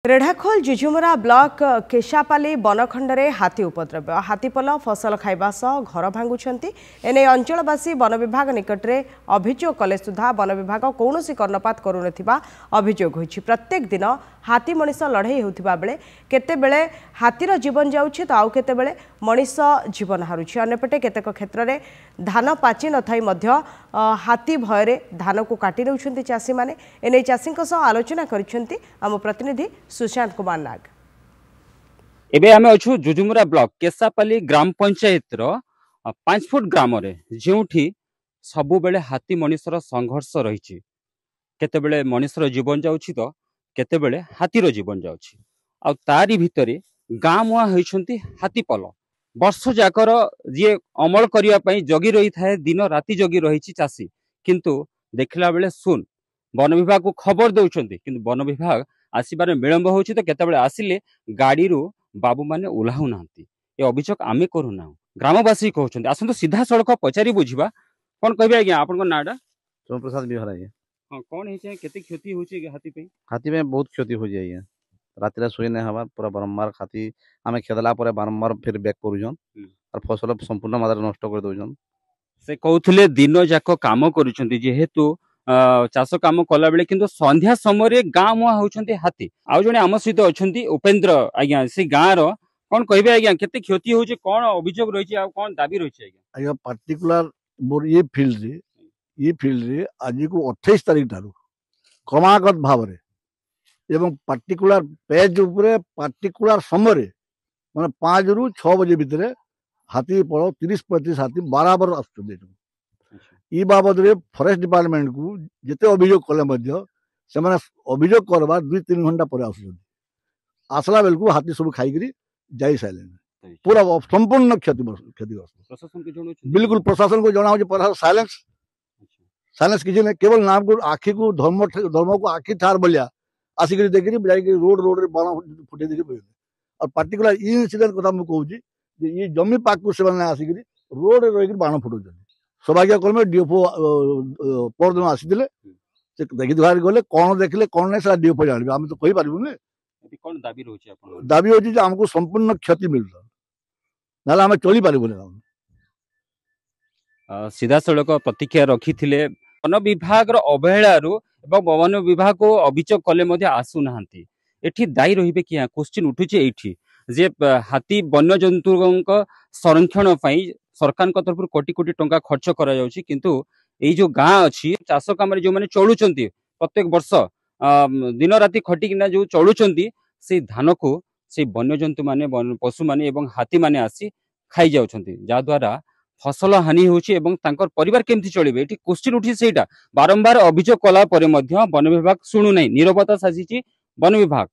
Redhakhol जुझुमरा block केशापाली बनखंडे हाथी उपद्रव हाथीपल फसल खाइबा सह घर भांगुंट एने अंचलवासी वन विभाग निकटरे अभियोग कले सुधा वन विभाग कौनसी कर्णपात करुनथिबा अभियोग होइछि। प्रत्येक दिन हाथी मनीष लड़ाई होउथिबा बेले केतेबेले हाथीर जीवन जाउछि तो आउ केतेबेले मनीष जीवन हारुछि। अन्यपटे केतेक क्षेत्र में धान पाचि नथाई मध्य हाथी भयरे धान को काटी नेउछन्ति चाषी माने। एने चाषीक सह आलोचना करिसेंति आम प्रतिनिधि सुशांत कुमार नाग। एबे आमे अछु जुजुमुरा ब्लॉक केशापाली ग्राम पंचायत रो 5 फुट ग्राम रे जेउठी सबु बेले हाथी मनीषर संघर्ष रहिछि। केतेबेले मनीषर जीवन जाउछि तो केतेबेले हाथीर जीवन जाउछि। आ तारी भितरे गाँ मुआ होइछन्ति हाथीपल वर्ष जाकर जे अमल करिया पई जगी रही थाए दिन राति जगी रहिछि चासी। किंतु देखला बेले सुन वन विभाग को खबर दउछन्ति किंतु वन विभाग आसीबार विलंब होछि तो केतेबेले आसिले गाड़ी रू बाबू माने उल्हाउ नांती। ए अभियोग आमे करू ना ग्रामवासी कहउछन्ति। आसंतो सीधा सड़क पचारी बुझिबा कोन कहबे आज्ञा आपन नाडा सोम प्रसाद बिहार आज्ञा। हां कोन हेछे केते क्षति होछि हाथी में बहुत क्षति हो जाय राति सोई नहीं हवा पूरा बारंबार हाथी आमे खेदला पर बारंबार फिर बैक करूजन और फसल संपूर्ण मात्रा नष्ट कर दोजन। से कहउथले दिन जाक काम करूछन्ति जेहेतु चाष काम कला बेले किंतु संध्या समय गाँ मुआ होउछन्ति हाथी। आउ जने आम सहित अछन्ति उपेंद्र आज्ञा से गाँ रो कोन कहबे आज्ञा केते क्षति होछि कोन अभियोग रहिछि आ कोन दाबी रहिछि आज्ञा। आज्ञा पर्टिकुलर मोर ये फील्ड रे आज को 28 तारिख ठारू क्रमागत भाव रे एवं पर्टिकुलर पेज उपरे पर्टिकुलर समय रे माने 5 रु 6 बजे भितर हाथी पड़ो 30-35 हाथी बराबर आसुछन्ति। ई बाबद रे फॉरेस्ट डिपार्टमेंट को जिते अभियोग कले मध्य से माने अभियोग करबा 2-3 घंटा पर आसुछन्ति। आसला बेल को हाथी सब खाई जाई साइलेंट पूरा संपूर्ण क्षतिग्रस्त। प्रशासन के जणो बिल्कुल प्रशासन को जना हो साइलेंस किसी ने केवल नाम को आखि को धर्म को आखि ठार बोलिया आसिक देखिए जाइए रोड रे बाण फुटे देखिए। और पर्टिकुलर ई इंसिडेंट कथा मु कहूँ ये जमी पाक को से आसिक रोड रही बाण फुटाऊँ। सौभाग्य क्रमे डीएफओ परदिन आसीथिले से देखि दुआर गले कौन देखले कौन नहीं डीएफओ जान आम तो कहि पारिबुने। कोन दाबी रहछि आपन दाबी होछि जे हमको संपूर्ण क्षति मिलता नाला आम चली पारिबुने। सीधा सड़क प्रतिक्रिया रखी वन विभाग अवहेला वन विभाग को अभियोग कले मध्य आसु नाहांती। एठी दायी रहिबे किया क्वेश्चन उठुचे एठी जे हाथी वन्य जंतु संरक्षण पई सरकार तरफ कोटी कोटी टंका खर्च करा जाउछि किंतु एई जो गाँ अच्छी चाष काम जो माने चलुचंती प्रत्येक वर्ष दिन राति खटिकिना जो चलुचंती से धान को से वन्य जंतु माने पशु माने एवं हाथी माने आसी खाई जाउछंती जा द्वारा फसल हानि होछि एवं तांकर परिवार केमथि चलिबे एठी क्वेश्चन उठी सेटा बारंबार अभियोग कला परे मध्य वन विभाग सुनु नै नीरवता साजिछि वन विभाग।